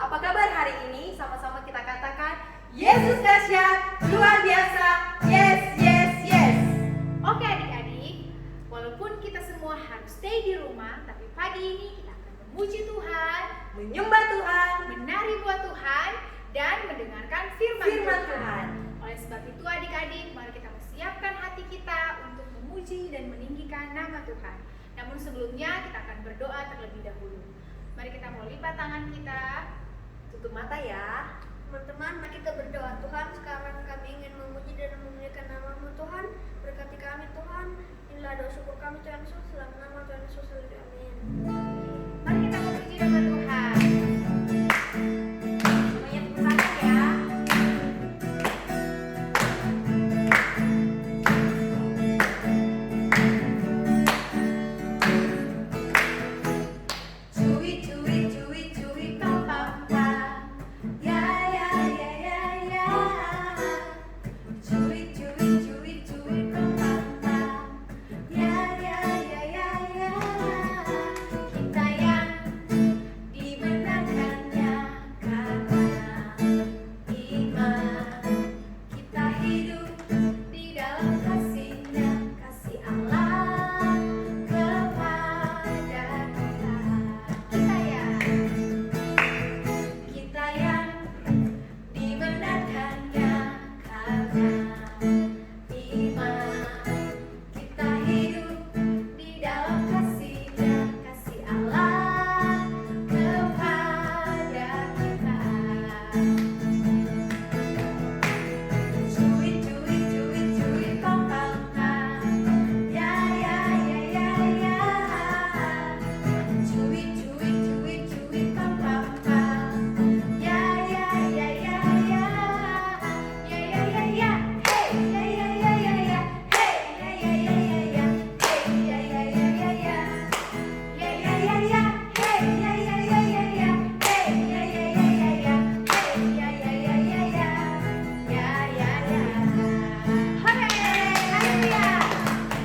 Apa kabar hari ini? Sama-sama kita katakan, Yesus dahsyat, luar biasa, yes, yes, yes. Oke adik-adik, walaupun kita semua harus stay di rumah, tapi pagi ini kita akan memuji Tuhan, Menyembah Tuhan, menari buat Tuhan, dan mendengarkan firman Tuhan. Oleh sebab itu adik-adik, mari kita persiapkan hati kita untuk memuji dan meninggikan nama Tuhan. Namun sebelumnya kita akan berdoa terlebih dahulu. Mari kita mau lipat tangan kita. Tutup mata ya. Teman-teman, mari kita berdoa. Tuhan, sekarang kami ingin memuji dan memuliakan nama-Mu Tuhan. Berkati kami Tuhan. Inilah doa syukur kami Tuhan Yesus. Dalam nama Tuhan Yesus, amin. Mari kita memuji nama Tuhan. Semuanya tepuk tangan ya. Cuit, cuit, cuit, cuit, pam, pam, pam. Ya, ya, ya, ya, ya. Cuit, cuit, cuit, cuit, pam, pam, pam. Ya, ya, ya, ya, ya. Kita yang dibenarkannya karena iman. Kita hidup di dalam kasih-Nya, kasih Allah kepada kita. Kita yang dibenarkannya karena iman. Kita hidup di dalam kasih-Nya, kasih Allah kepada kita. Cuit, cuit, cuit, cuit, pam, pam, pam. Ya, ya, ya, ya, ya. Cuit, cuit, cuit, cuit, pam, pam, pam. Ya, ya, ya, ya, ya. Ya, ya, ya, ya. Hey, ya, ya, ya, ya, ya. Hey, ya, ya, ya, ya, ya. Hey, ya, ya, ya, ya, ya. Ya, ya, ya, ya. Hey, ya, ya, ya, ya, ya. Hey, ya, ya, ya, ya, ya. Hey, ya, ya, ya, ya, ya. Ya, ya, ya. Hore, haleluya.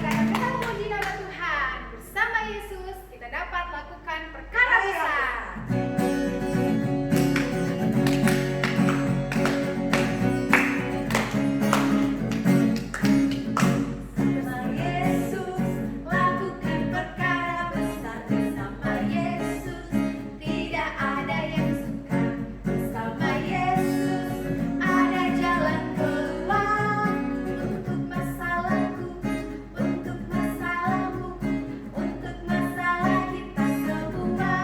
Karena kita memuji nama Tuhan, bersama Yesus kita dapat lakukan perkara besar. Bersama Yesus lakukan perkara besar. Bersama Yesus tidak ada yang sukar. Bersama Yesus ada jalan keluar untuk masalahku, untuk masalahmu, untuk masalah kita semua.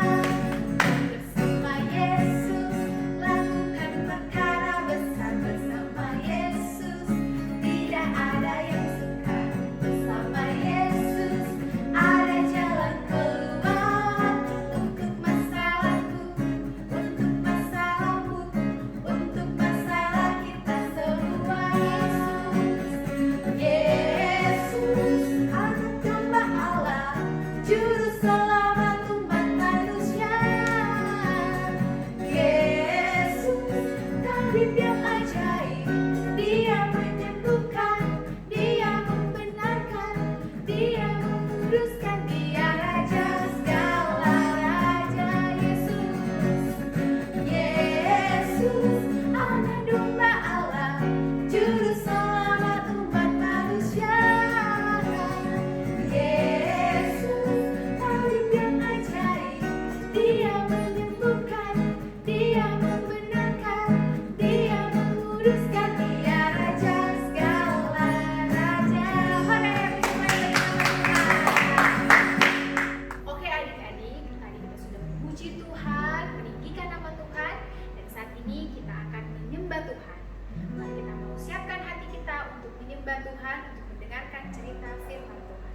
Bersama Yesus lakukan perkara besar. Bersama Yesus tidak ada yang sukar. Bersama Yesus ada jalan keluar untuk masalahku, untuk masalahmu, untuk masalah kita semua. Yesus, Anak Domba Allah, Juru Selamat umat manusia. Yesus, tabib yang ajaib, Dia menyembuhkan, Dia membenarkan, Dia menguduskan, Dia Raja segala raja. Yesus, Anak Domba Allah, Juru Selamat umat manusia. Yesus, tabib yang ajaib, Dia menyembuhkan, Dia membenarkan, Dia menguduskan, Dia Raja segala raja. Hore, puji Tuhan. Oke adik-adik, tadi kita sudah memuji Tuhan, meninggikan nama Tuhan, dan saat ini kita akan menyembah Tuhan. Mari kita mau siapkan hati kita untuk menyembah Tuhan, untuk mendengarkan cerita firman Tuhan.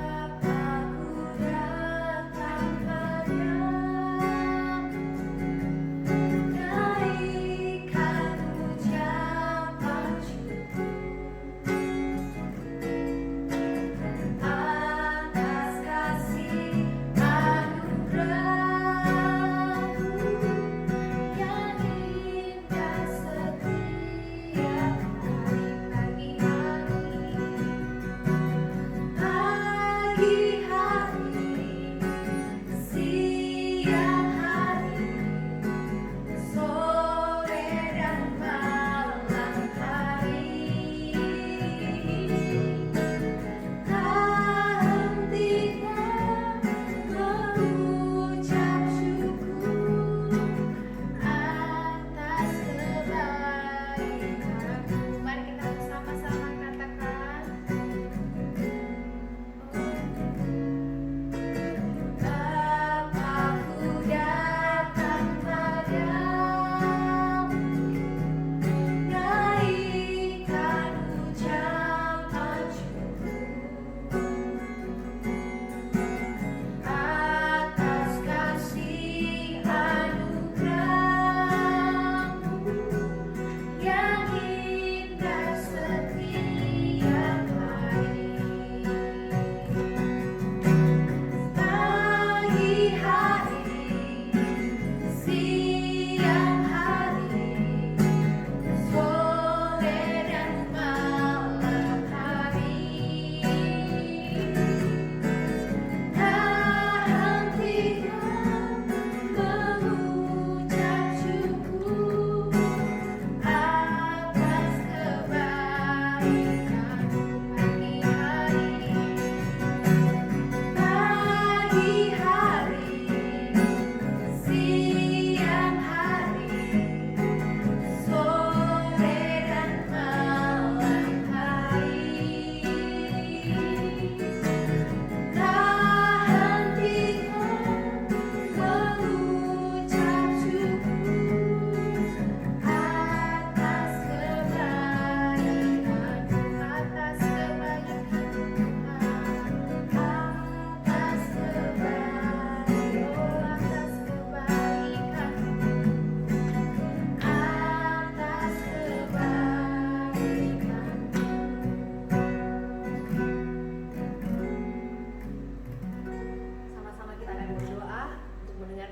Bapakku datang padamu, naikkan ucapan syukur.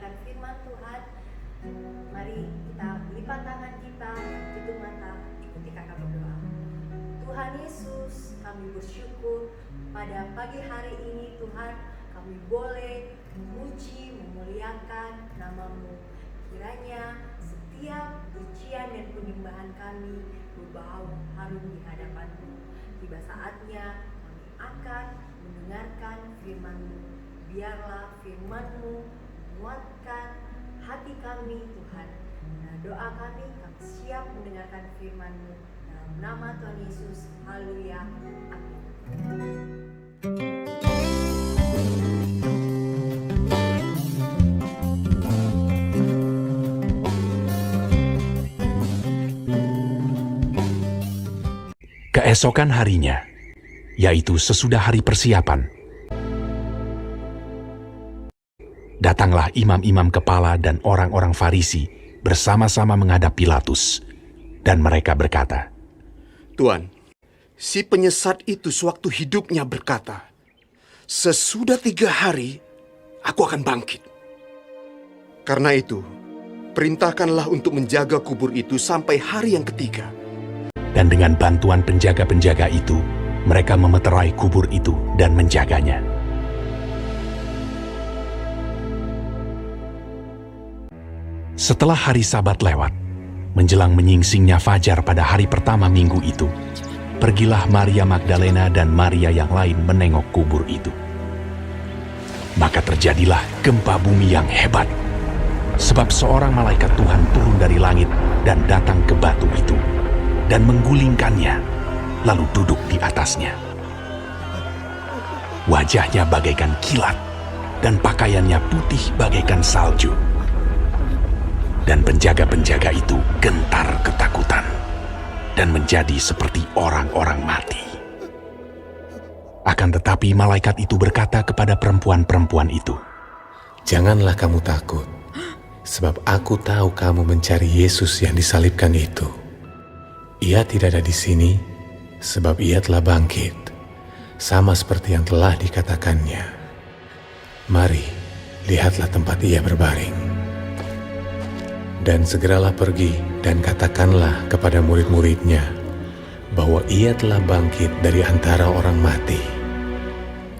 mendengarkan firman Tuhan. Mari kita lipat tangan kita, tutup mata, ikuti kakak berdoa. Tuhan Yesus, kami bersyukur pada pagi hari ini Tuhan, kami boleh memuji, memuliakan nama-Mu. Kiranya setiap pujian dan penyembahan kami berbau harum di hadapan-Mu. Tiba saatnya kami akan mendengarkan firman-Mu. Biarlah firman-Mu menguatkan hati kami Tuhan. Nah, doa kami siap mendengarkan firman-Mu. Dalam nama Tuhan Yesus, haleluya, amin. Keesokan harinya, yaitu sesudah hari persiapan, datanglah imam-imam kepala dan orang-orang Farisi bersama-sama menghadap Pilatus, dan mereka berkata, Tuan, si penyesat itu sewaktu hidupnya berkata, sesudah 3 hari, aku akan bangkit. Karena itu, perintahkanlah untuk menjaga kubur itu sampai hari yang ketiga. Dan dengan bantuan penjaga-penjaga itu, mereka memeterai kubur itu dan menjaganya. Setelah hari Sabat lewat, menjelang menyingsingnya fajar pada hari pertama minggu itu, pergilah Maria Magdalena dan Maria yang lain menengok kubur itu. Maka terjadilah gempa bumi yang hebat, sebab seorang malaikat Tuhan turun dari langit dan datang ke batu itu, dan menggulingkannya, lalu duduk di atasnya. Wajahnya bagaikan kilat, dan pakaiannya putih bagaikan salju. Dan penjaga-penjaga itu gentar ketakutan, dan menjadi seperti orang-orang mati. Akan tetapi malaikat itu berkata kepada perempuan-perempuan itu, Janganlah kamu takut, sebab aku tahu kamu mencari Yesus yang disalibkan itu. Ia tidak ada di sini, sebab ia telah bangkit, sama seperti yang telah dikatakannya. Mari, lihatlah tempat ia berbaring. Dan segeralah pergi dan katakanlah kepada murid-muridnya bahwa ia telah bangkit dari antara orang mati.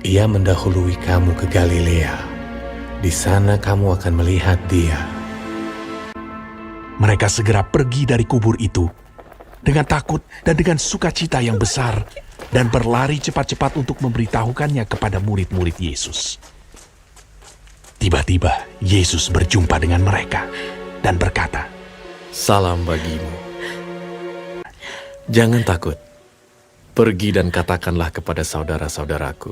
Ia mendahului kamu ke Galilea. Di sana kamu akan melihat dia. mereka segera pergi dari kubur itu dengan takut dan dengan sukacita yang besar, dan berlari cepat-cepat untuk memberitahukannya kepada murid-murid Yesus. Tiba-tiba Yesus berjumpa dengan mereka dan berkata, Salam bagimu. Jangan takut. Pergi dan katakanlah kepada saudara-saudaraku,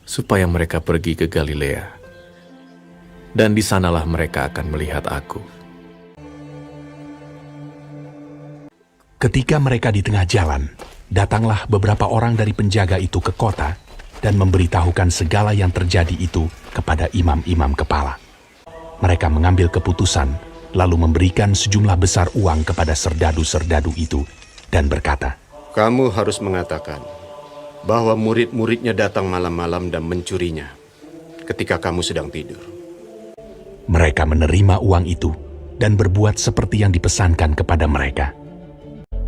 supaya mereka pergi ke Galilea, dan di sanalah mereka akan melihat aku. Ketika mereka di tengah jalan, datanglah beberapa orang dari penjaga itu ke kota dan memberitahukan segala yang terjadi itu kepada imam-imam kepala. Mereka mengambil keputusan, lalu memberikan sejumlah besar uang kepada serdadu-serdadu itu dan berkata, Kamu harus mengatakan bahwa murid-muridnya datang malam-malam dan mencurinya ketika kamu sedang tidur. Mereka menerima uang itu dan berbuat seperti yang dipesankan kepada mereka.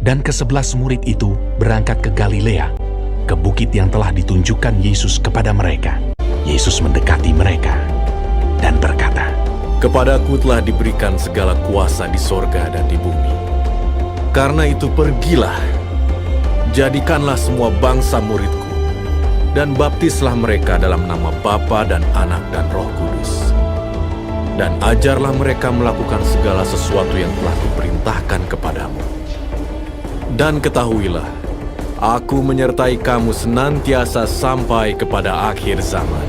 Dan ke-11 murid itu berangkat ke Galilea, ke bukit yang telah ditunjukkan Yesus kepada mereka. Yesus mendekati mereka dan berkata, Kepadaku telah diberikan segala kuasa di sorga dan di bumi. Karena itu pergilah, jadikanlah semua bangsa muridku, dan baptislah mereka dalam nama Bapa dan Anak dan Roh Kudus. Dan ajarlah mereka melakukan segala sesuatu yang telah kuperintahkan kepadamu. Dan ketahuilah, aku menyertai kamu senantiasa sampai kepada akhir zaman.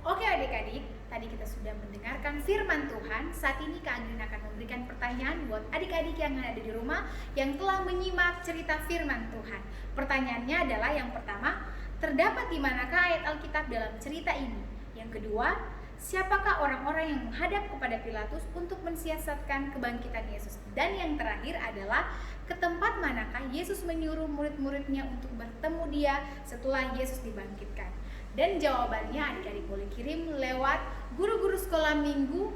Oke adik-adik, tadi kita sudah mendengarkan firman Tuhan. Saat ini Kak Agrin akan memberikan pertanyaan buat adik-adik yang ada di rumah yang telah menyimak cerita firman Tuhan. Pertanyaannya adalah yang pertama, terdapat di manakah ayat Alkitab dalam cerita ini? Yang kedua, siapakah orang-orang yang menghadap kepada Pilatus untuk mensiasatkan kebangkitan Yesus? Dan yang terakhir adalah, ke tempat manakah Yesus menyuruh murid-muridnya untuk bertemu dia setelah Yesus dibangkitkan? Dan jawabannya adik-adik boleh kirim lewat guru-guru sekolah minggu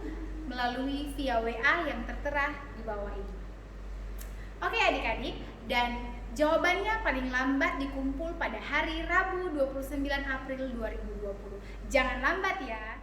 melalui via WA yang tertera di bawah ini. Oke adik-adik, dan jawabannya paling lambat dikumpul pada hari Rabu 29 April 2020. Jangan lambat ya.